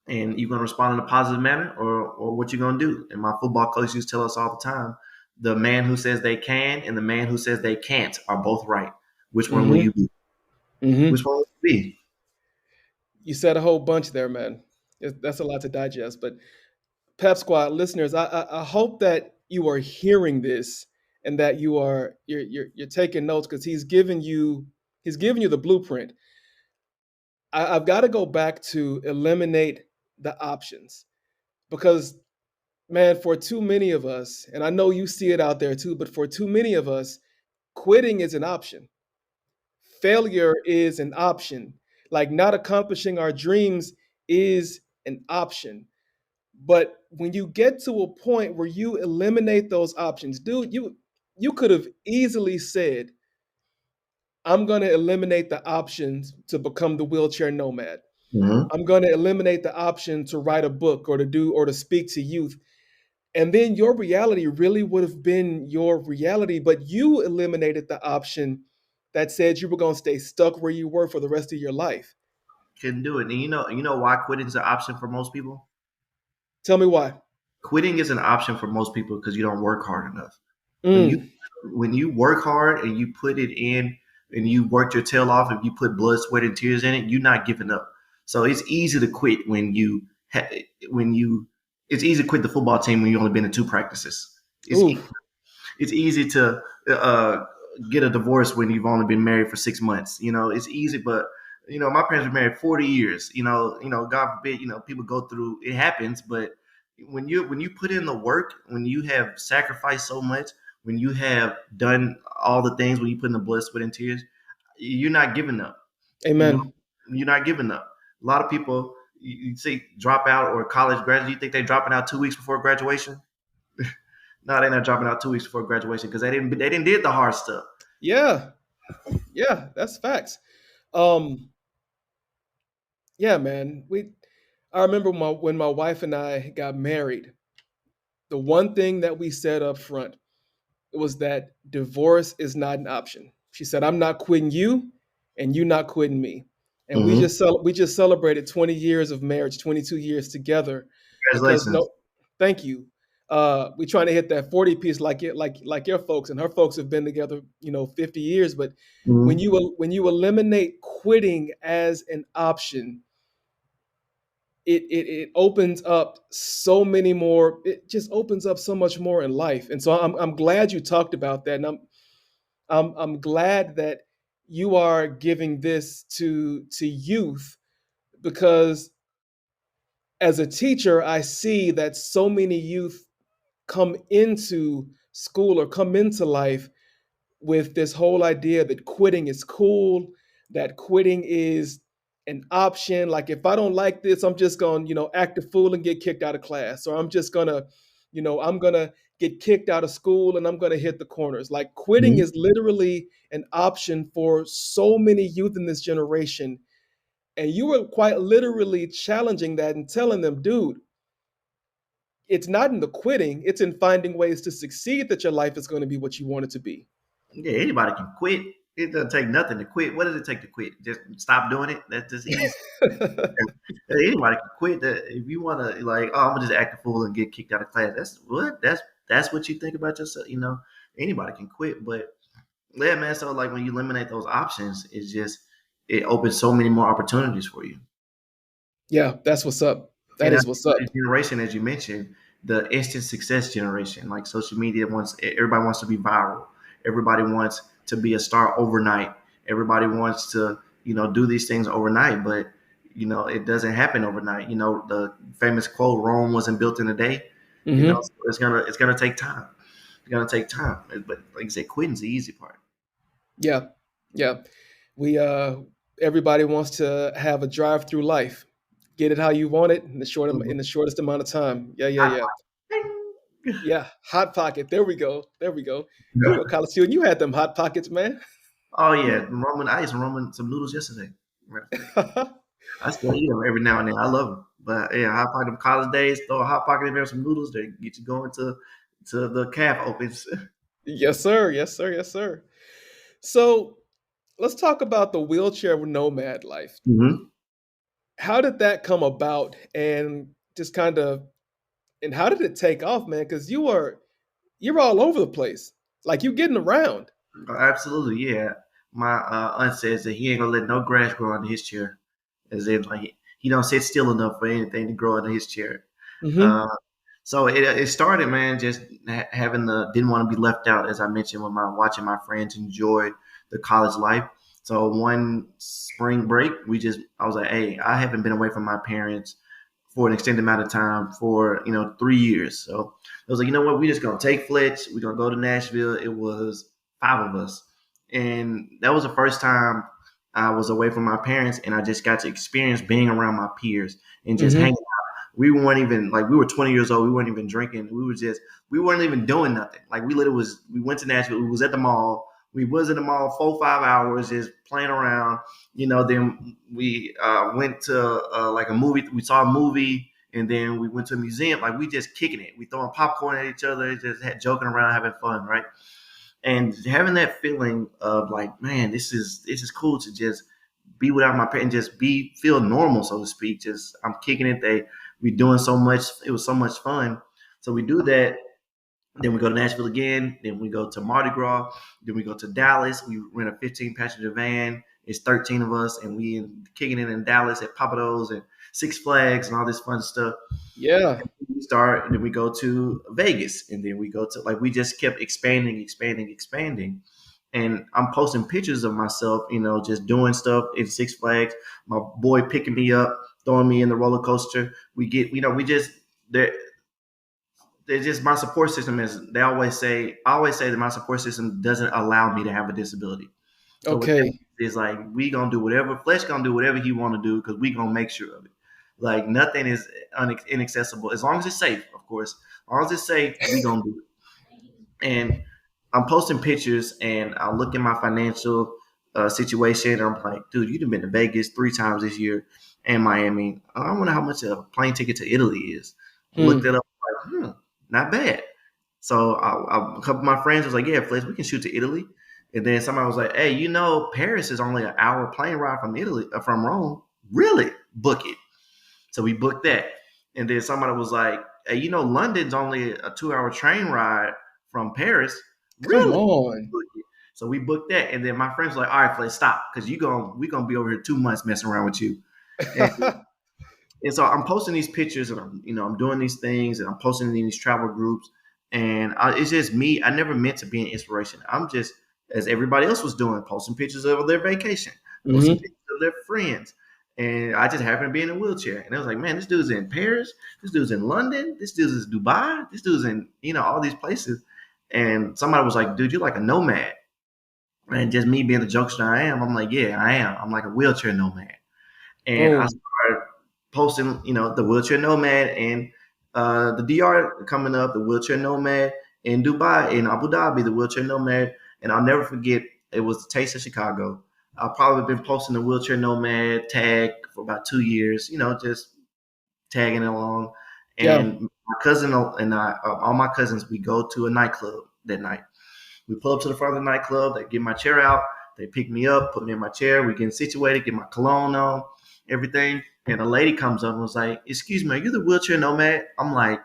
And you're going to respond in a positive manner, or what you're going to do. And my football coach used to tell us all the time: the man who says they can and the man who says they can't are both right. Which one will Mm-hmm. you be? Which Mm-hmm. one will you be? You said a whole bunch there, man. That's a lot to digest. But Pep Squad listeners, I hope that you are hearing this and that you're taking notes, because he's giving you the blueprint. I've got to go back to eliminate the options, because man, for too many of us, and I know you see it out there too, but for too many of us, quitting is an option. Failure is an option. Like not accomplishing our dreams is an option. But when you get to a point where you eliminate those options, dude, you could have easily said, I'm going to eliminate the options to become the wheelchair nomad. Mm-hmm. I'm going to eliminate the option to write a book or to speak to youth. And then your reality really would have been your reality, but you eliminated the option that said you were going to stay stuck where you were for the rest of your life. Couldn't do it. And you know why quitting is an option for most people? Tell me why. Quitting is an option for most people because you don't work hard enough. When you Mm, when you work hard and you put it in and you worked your tail off and you put blood, sweat, and tears in it, you're not giving up. So it's easy to quit when you it's easy to quit the football team when you only been in two practices. It's oof. it's easy to uh, get a divorce when you've only been married for 6 months. It's easy, but my parents were married 40 years. God forbid, people go through. It happens, but when you put in the work, when you have sacrificed so much, when you have done all the things, when you put in the blood, sweat, and tears, you're not giving up. You know, Amen. you're not giving up. A lot of people, you say drop out or college graduate. You think they're dropping out 2 weeks before graduation? No, they're not dropping out 2 weeks before graduation because they didn't did the hard stuff. Yeah. Yeah, that's facts. Um, yeah, man. I remember when my wife and I got married, the one thing that we said up front was that divorce is not an option. She said, "I'm not quitting you, and you not quitting me." And we Mm-hmm. just celebrated 20 years of marriage, 22 years together, because Congratulations. no, thank you. We trying to hit that 40 piece like your folks, and her folks have been together, 50 years. But Mm-hmm. when you eliminate quitting as an option, it opens up so many more. It just opens up so much more in life. And so I'm glad you talked about that, and I'm glad that you are giving this to youth, because as a teacher, I see that so many youth come into school or come into life with this whole idea that quitting is cool, that quitting is an option. Like if I don't like this, I'm just going to, act a fool and get kicked out of class, or I'm just going to, I'm going to get kicked out of school and I'm going to hit the corners. Like quitting Mm-hmm. is literally an option for so many youth in this generation. And you were quite literally challenging that and telling them, dude, it's not in the quitting, it's in finding ways to succeed that your life is going to be what you want it to be. Yeah, anybody can quit. It doesn't take nothing to quit. What does it take to quit? Just stop doing it. That's just easy. Anybody can quit. That if you want to, like, oh, I'm gonna just act a fool and get kicked out of class. That's what. That's what you think about yourself. Anybody can quit. But yeah, man. So like when you eliminate those options, it opens so many more opportunities for you. Yeah, that's what's up. That And I is think what's up. the generation, as you mentioned, the instant success generation, like social media wants, everybody wants to be viral. Everybody wants to be a star overnight. Everybody wants to, do these things overnight, but it doesn't happen overnight. The famous quote, Rome wasn't built in a day. Hmm. So it's gonna take time. It's gonna take time. But like I said, quitting's the easy part. Yeah, yeah. We everybody wants to have a drive through life, get it how you want it in the shortest amount of time. Yeah, yeah, Hot yeah. mic. Yeah, hot pocket. There we go. There we go. You Yeah. were a college student. You had them hot pockets, man. Oh yeah, ramen. I ate some ramen, some noodles yesterday. Matter of fact, I still eat them every now and then. I love them. But yeah, hot pocket them college days. Throw a hot pocket in there, some noodles. They get you going to the calf opens. Yes, sir. Yes, sir. Yes, sir. So let's talk about the wheelchair nomad life. hmm How did that come about? And just kind of, and how did it take off, man? Because you're all over the place. Like you getting around. Absolutely, yeah. My aunt says that he ain't gonna let no grass grow under his chair, as in like he don't sit still enough for anything to grow under his chair. Hmm. Uh, so it started, man, just having the didn't want to be left out, as I mentioned, when my watching my friends enjoy the college life. So one spring break, I was like, hey, I haven't been away from my parents for an extended amount of time for 3 years. So I was like, you know what, we just gonna take Fletch, we're gonna go to Nashville. It was five of us, and that was the first time I was away from my parents, and I just got to experience being around my peers and just Hmm. hanging. We weren't even like we were 20 years old. We weren't even drinking. We weren't even doing nothing. Like we went to Nashville. We was at the mall. We was in the mall 4 5 hours just playing around. Then we went to like a movie. We saw a movie, and then we went to a museum. Like we just kicking it. We throwing popcorn at each other, just joking around, having fun, right? And having that feeling of like, man, this is cool to just be without my parents, just feel normal, so to speak. Just I'm kicking it. We doing so much. It was so much fun. So we do that. Then we go to Nashville again. Then we go to Mardi Gras. Then we go to Dallas. We rent a 15 passenger van. It's 13 of us, and kicking it in Dallas at Papados and Six Flags and all this fun stuff. Yeah. We start, and then we go to Vegas, and then we go to like we just kept expanding, expanding, expanding. And I'm posting pictures of myself, just doing stuff in Six Flags. My boy picking me up, throwing me in the roller coaster. We get, we just they're just my support system is. I always say that my support system doesn't allow me to have a disability. So what that Okay. means is like we gonna do whatever Flesh gonna do whatever he want to do because we gonna make sure of it. Like nothing is inaccessible as long as it's safe, of course. As long as it's safe, we gonna do it. And I'm posting pictures, and I look at my financial situation. And I'm like, dude, you've been to Vegas 3 times this year and Miami. I wonder how much a plane ticket to Italy is. I looked Hmm. it up. Like, not bad. So a couple of my friends was like, yeah, Flex, we can shoot to Italy. And then somebody was like, hey, Paris is only an hour plane ride from Italy, from Rome. Really? Book it. So we booked that. And then somebody was like, hey, London's only a 2 hour train ride from Paris. Come Really? on. Book it. So we booked that. And then my friends were like, all right, Flex, stop. Because we're going to be over here 2 months messing around with you. And and so I'm posting these pictures, and I'm doing these things, and I'm posting in these travel groups, and it's just me. I never meant to be an inspiration. I'm just as everybody else was doing, posting pictures of their vacation, posting Hmm. pictures of their friends, and I just happened to be in a wheelchair, and I was like, man, this dude's in Paris, this dude's in London, this dude's in Dubai, this dude's in all these places, and somebody was like, dude, you're like a nomad, and just me being the jokester I am, I'm like, yeah, I am. I'm like a wheelchair nomad. And I Boom. started posting, the wheelchair nomad and the DR coming up, the wheelchair nomad in Dubai, in Abu Dhabi, the wheelchair nomad. And I'll never forget, it was the Taste of Chicago. I've probably been posting the wheelchair nomad tag for about 2 years, just tagging along. Yeah. And my cousin and I, all my cousins, we go to a nightclub that night. We pull up to the front of the nightclub. They get my chair out. They pick me up, put me in my chair. We get situated, get my cologne on, everything. And a lady comes up and was like, "Excuse me, are you the wheelchair nomad?" I'm like,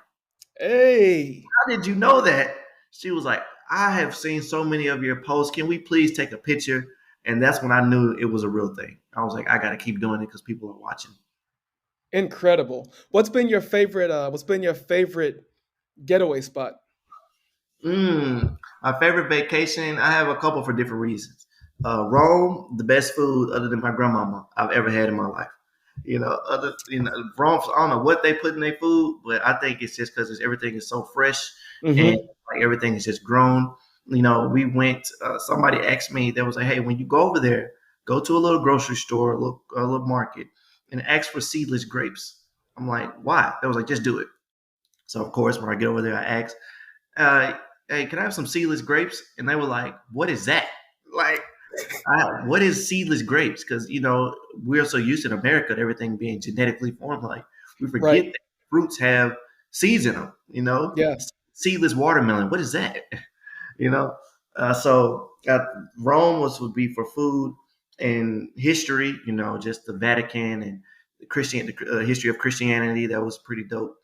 Hey. "How did you know that?" She was like, "I have seen so many of your posts. Can we please take a picture?" And that's when I knew it was a real thing. I was like, I got to keep doing it because people are watching. Incredible. What's been your favorite getaway spot? My favorite vacation, I have a couple for different reasons. Rome, the best food other than my grandmama I've ever had in my life. Rome, I don't know what they put in their food, but I think it's just because everything is so fresh and Hmm. like everything is just grown. We went. Somebody asked me, they was like, "Hey, when you go over there, go to a little grocery store, a little market, and ask for seedless grapes." I'm like, "Why?" They was like, "Just do it." So of course, when I get over there, I ask, uh, "Hey, can I have some seedless grapes?" And they were like, "What is that?" Like, what is seedless grapes? Because we're so used in America to everything being genetically formed, like we forget Right. that fruits have seeds in them. Yeah. Seedless watermelon. What is that? you know. So Rome would be for food and history. Just the Vatican and the history of Christianity. That was pretty dope.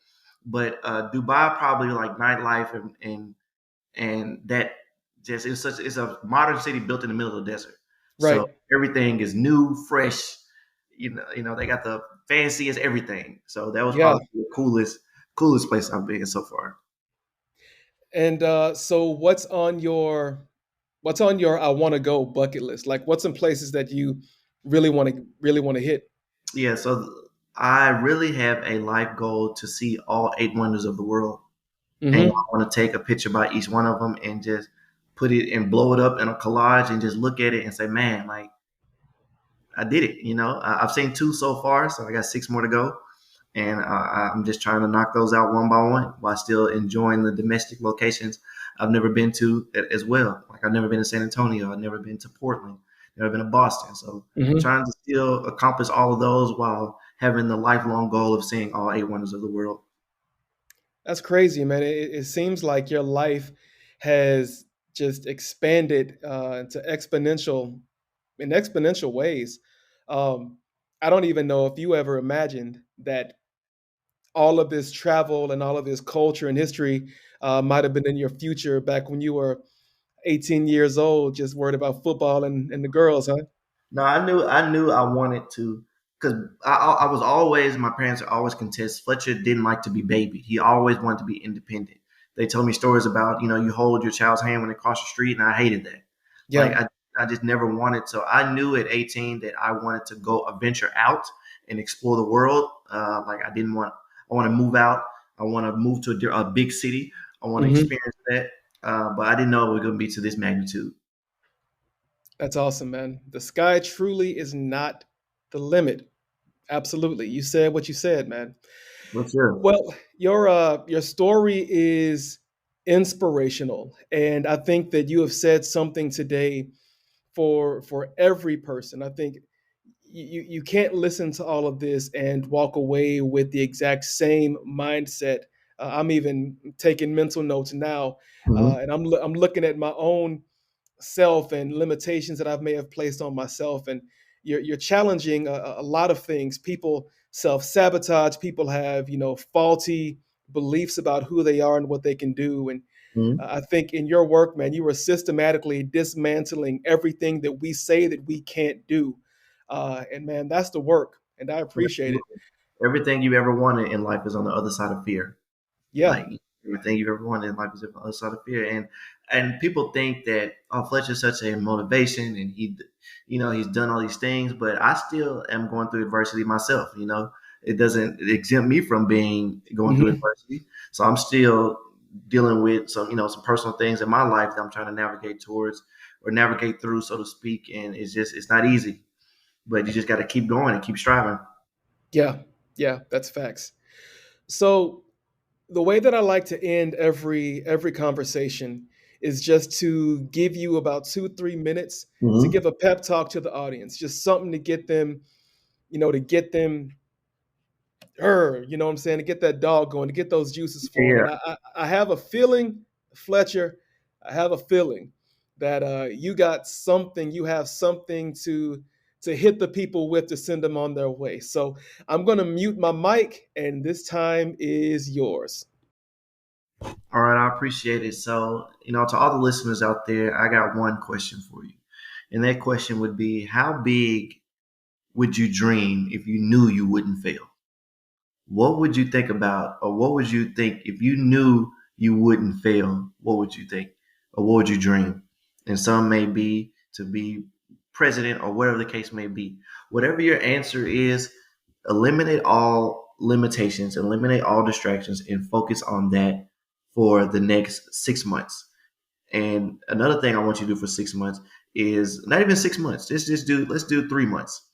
But Dubai probably like nightlife and that just it's a modern city built in the middle of the desert. So Right. everything is new, fresh. They got the fanciest everything. So that was Yeah. probably the coolest place I've been so far. And so what's on your I want to go bucket list? Like what's some places that you really want to hit? Yeah, so I really have a life goal to see all eight wonders of the world, and Hmm. I want to take a picture by each one of them and just put it and blow it up in a collage and just look at it and say, man, like I did it. I've seen two so far, so I got six more to go, and I'm just trying to knock those out one by one while still enjoying the domestic locations I've never been to as well. Like I've never been to San Antonio, I've never been to Portland, never been to Boston. So Hmm. trying to still accomplish all of those while having the lifelong goal of seeing all eight wonders of the world. That's crazy, man. It seems like your life has just expanded into exponential ways. Um, I don't even know if you ever imagined that all of this travel and all of this culture and history might have been in your future back when you were 18 years old, just worried about football and the girls, huh? No, I knew I wanted to because I was always my parents are always contest. Fletcher didn't like to be babied. He always wanted to be independent. They told me stories about you hold your child's hand when they cross the street, and I hated that. Like Yeah. I just never wanted to. I knew at 18 that I wanted to go venture out and explore the world. Like I didn't want. I want to move out. I want to move to a big city. I want to Hmm. experience that. But I didn't know it was going to be to this magnitude. That's awesome, man. The sky truly is not the limit. Absolutely. You said what you said, man. For sure. Well, your story is inspirational, and I think that you have said something today for every person. I think you can't listen to all of this and walk away with the exact same mindset. I'm even taking mental notes now, Mhm. and I'm looking at my own self and limitations that I may have placed on myself. And you're challenging a lot of things. People self sabotage. People have faulty beliefs about who they are and what they can do. And Mhm. I think in your work, man, you were systematically dismantling everything that we say that we can't do. And man, that's the work, and I appreciate it. Everything you ever wanted in life is on the other side of fear. Yeah. Like everything you've ever wanted in life is on the other side of fear. And people think that Fletcher's such a motivation and he's done all these things, but I still am going through adversity myself. It doesn't exempt me from being going through Hmm. adversity. So I'm still dealing with some personal things in my life that I'm trying to navigate towards or navigate through, so to speak. And it's not easy, but you just got to keep going and keep striving. Yeah. Yeah. That's facts. So the way that I like to end every conversation is just to give you about 2 3 minutes to Mm-hmm. give a pep talk to the audience, just something to get them, to get them, what I'm saying, to get that dog going, to get those juices flowing. Yeah. And I have a feeling, Fletcher, I have a feeling that you have something to hit the people with to send them on their way. So I'm gonna mute my mic, and this time is yours. All right, I appreciate it. So, to all the listeners out there, I got one question for you. And that question would be, how big would you dream if you knew you wouldn't fail? What would you think about, or what would you think if you knew you wouldn't fail? What would you think, or what would you dream? And some may be to be president, or whatever the case may be. Whatever your answer is, eliminate all limitations, eliminate all distractions, and focus on that for the next 6 months. And another thing I want you to do for 6 months is not even 6 months. Let's do 3 months.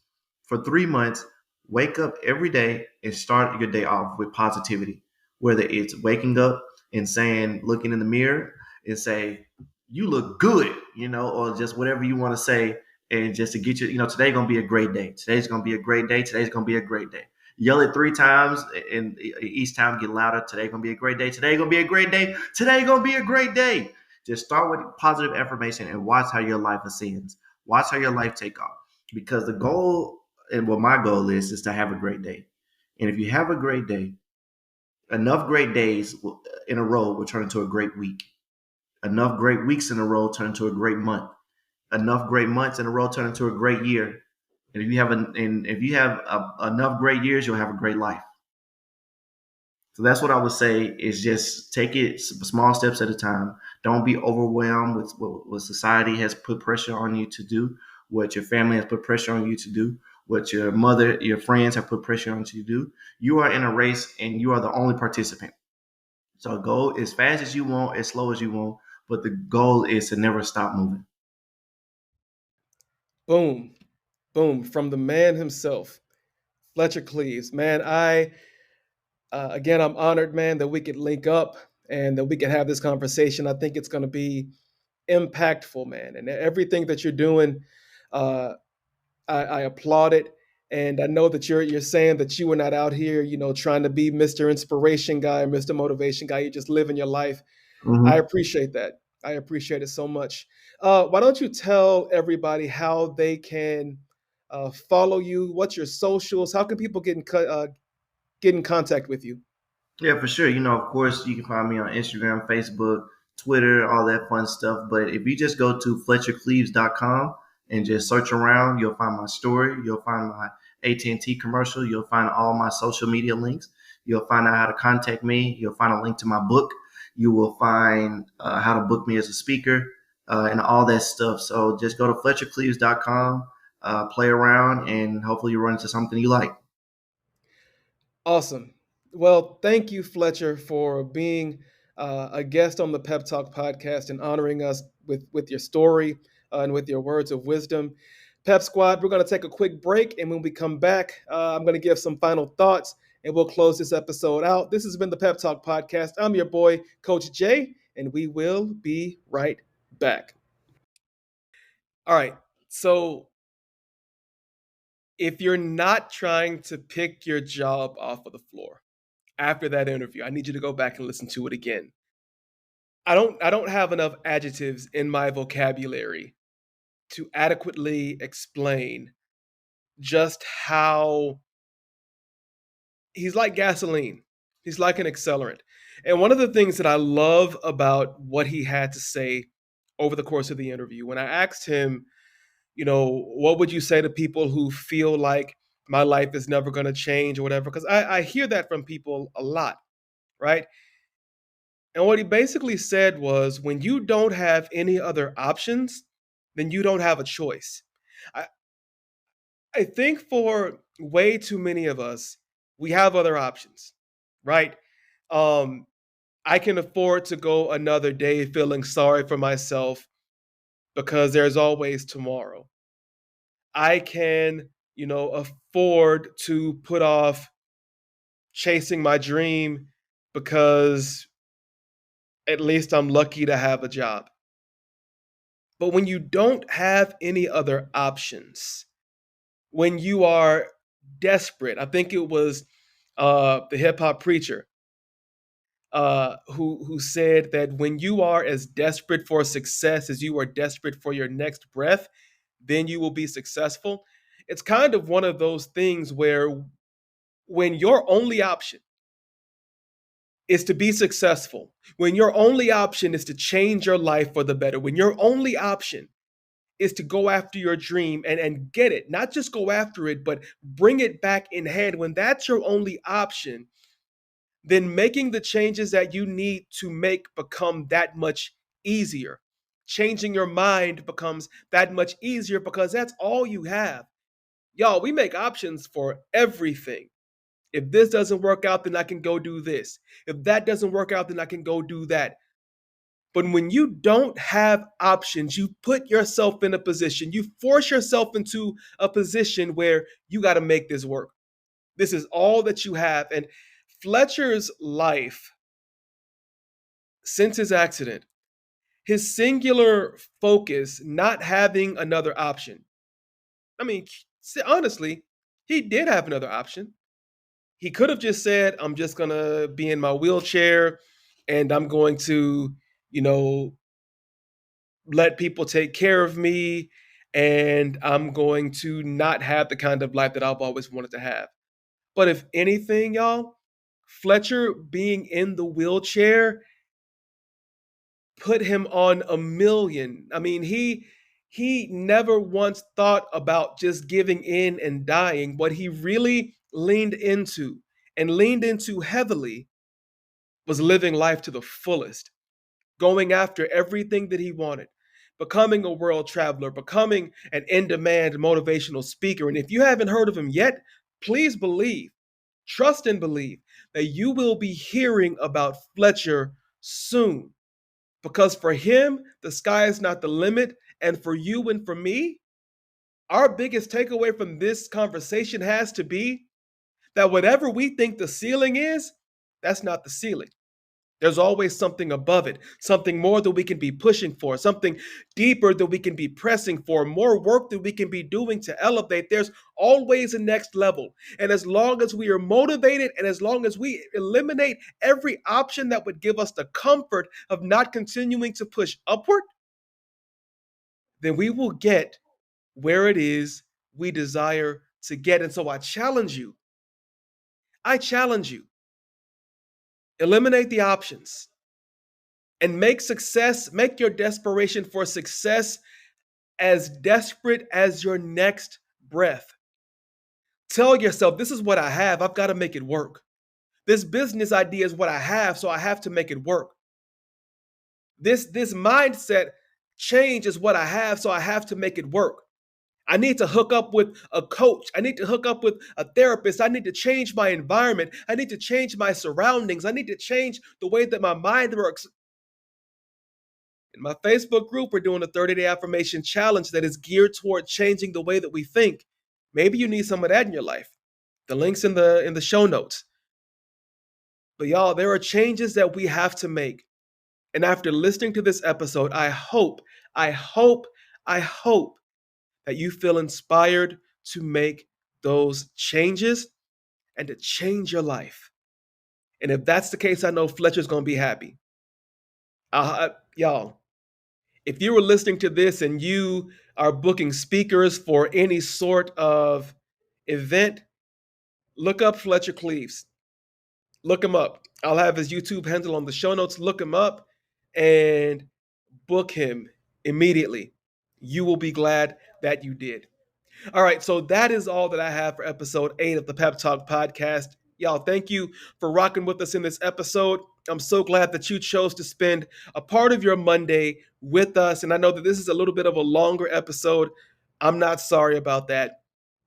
For 3 months, wake up every day and start your day off with positivity. whether it's waking up and saying, looking in the mirror and say, you look good, or just whatever you want to say. And just to get you, today's going to be a great day. Today's going to be a great day. Today's going to be a great day. Yell it 3 times and each time get louder. Today's going to be a great day. Today's going to be a great day. Today's going to be a great day. Just start with positive affirmation and watch how your life ascends. Watch how your life take off. Because the goal, and what my goal is to have a great day. And if you have a great day, enough great days in a row will turn into a great week. Enough great weeks in a row turn into a great month. Enough great months in a row turn into a great year. And if you have enough great years, you'll have a great life. So that's what I would say is just take it small steps at a time. Don't be overwhelmed with what society has put pressure on you to do, what your family has put pressure on you to do, what your mother, your friends have put pressure on you to do. You are in a race and you are the only participant. So go as fast as you want, as slow as you want, but the goal is to never stop moving. Boom. Boom. From the man himself, Fletcher Cleaves. Man, again, I'm honored, man, that we could link up and that we could have this conversation. I think it's going to be impactful, man. And everything that you're doing, I applaud it. And I know that you're saying that you were not out here, trying to be Mr. Inspiration guy or Mr. Motivation guy. You're just living your life. I Mm-hmm. appreciate that. I appreciate it so much. Why don't you tell everybody how they can follow you? What's your socials? How can people get in contact with you? Yeah, for sure. Of course, you can find me on Instagram, Facebook, Twitter, all that fun stuff. But if you just go to FletcherCleaves.com and just search around, you'll find my story. You'll find my AT&T commercial. You'll find all my social media links. You'll find out how to contact me. You'll find a link to my book. You will find how to book me as a speaker and all that stuff. So just go to FletcherCleaves.com, play around, and hopefully you run into something you like. Awesome. Well, thank you, Fletcher, for being a guest on the Pep Talk podcast and honoring us with your story and with your words of wisdom. Pep Squad, we're going to take a quick break. And when we come back, I'm going to give some final thoughts and we'll close this episode out. This has been the Pep Talk podcast. I'm your boy, Coach Jay, and we will be right back. All right. So, if you're not trying to pick your job off of the floor, after that interview, I need you to go back and listen to it again. I don't have enough adjectives in my vocabulary to adequately explain just how he's like gasoline. He's like an accelerant. And one of the things that I love about what he had to say over the course of the interview, when I asked him, what would you say to people who feel like my life is never going to change or whatever? Because I hear that from people a lot, right? And what he basically said was when you don't have any other options, then you don't have a choice. I, I think for way too many of us, we have other options, right? Um, I can afford to go another day feeling sorry for myself because there's always tomorrow. I can, afford to put off chasing my dream because at least I'm lucky to have a job. But when you don't have any other options, when you are desperate, I think it was the hip hop preacher who said that when you are as desperate for success as you are desperate for your next breath, then you will be successful. It's kind of one of those things where when your only option is to be successful, when your only option is to change your life for the better, when your only option is to go after your dream and get it, not just go after it, but bring it back in hand. When that's your only option, then making the changes that you need to make become that much easier. Changing your mind becomes that much easier because that's all you have. Y'all, we make options for everything. If this doesn't work out, then I can go do this. If that doesn't work out, then I can go do that. But when you don't have options, you put yourself in a position, you force yourself into a position where you got to make this work. This is all that you have. And Fletcher's life since his accident, his singular focus, not having another option. I mean, honestly, he did have another option. He could have just said, I'm just going to be in my wheelchair and I'm going to, you know, let people take care of me and I'm going to not have the kind of life that I've always wanted to have. But if anything, y'all, Fletcher being in the wheelchair put him on a million. I mean, he never once thought about just giving in and dying. What he really leaned into and leaned into heavily was living life to the fullest, going after everything that he wanted, becoming a world traveler, becoming an in-demand motivational speaker. And if you haven't heard of him yet, please believe, trust and believe that you will be hearing about Fletcher soon. Because for him, the sky is not the limit. And for you and for me, our biggest takeaway from this conversation has to be that whatever we think the ceiling is, that's not the ceiling. There's always something above it, something more that we can be pushing for, something deeper that we can be pressing for, more work that we can be doing to elevate. There's always a next level. And as long as we are motivated and as long as we eliminate every option that would give us the comfort of not continuing to push upward, then we will get where it is we desire to get. And so I challenge you, eliminate the options and make your desperation for success as desperate as your next breath. Tell yourself, this is what I have. I've got to make it work. This business idea is what I have, so I have to make it work. This mindset change is what I have, so I have to make it work. I need to hook up with a coach. I need to hook up with a therapist. I need to change my environment. I need to change my surroundings. I need to change the way that my mind works. In my Facebook group, we're doing a 30-day affirmation challenge that is geared toward changing the way that we think. Maybe you need some of that in your life. The link's in the show notes. But y'all, there are changes that we have to make. And after listening to this episode, I hope that you feel inspired to make those changes and to change your life. And if that's the case, I know Fletcher's going to be happy. Y'all, if you were listening to this and you are booking speakers for any sort of event, look up Fletcher Cleaves. Look him up. I'll have his YouTube handle on the show notes. Look him up and book him immediately. You will be glad that you did. All right, so that is all that I have for episode 8 of the Pep Talk Podcast. Y'all, thank you for rocking with us in this episode. I'm so glad that you chose to spend a part of your Monday with us. And I know that this is a little bit of a longer episode. I'm not sorry about that.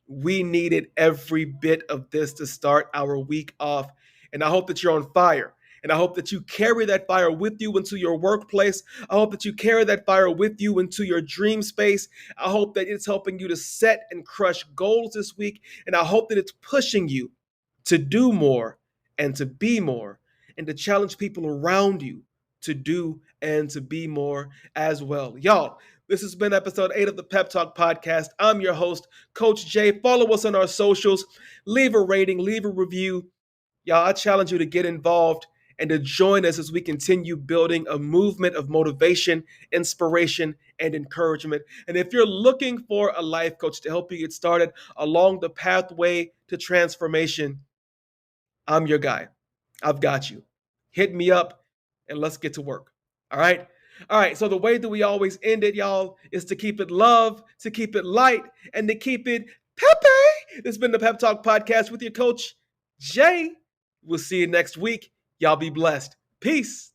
We needed every bit of this to start our week off. And I hope that you're on fire. And I hope that you carry that fire with you into your workplace. I hope that you carry that fire with you into your dream space. I hope that it's helping you to set and crush goals this week. And I hope that it's pushing you to do more and to be more and to challenge people around you to do and to be more as well. Y'all, this has been episode 8 of the Pep Talk Podcast. I'm your host, Coach Jay. Follow us on our socials. Leave a rating, leave a review. Y'all, I challenge you to get involved and to join us as we continue building a movement of motivation, inspiration, and encouragement. And if you're looking for a life coach to help you get started along the pathway to transformation, I'm your guy. I've got you. Hit me up and let's get to work. All right? All right, so the way that we always end it, y'all, is to keep it love, to keep it light, and to keep it peppy. This has been the Pep Talk Podcast with your coach, Jay. We'll see you next week. Y'all be blessed. Peace.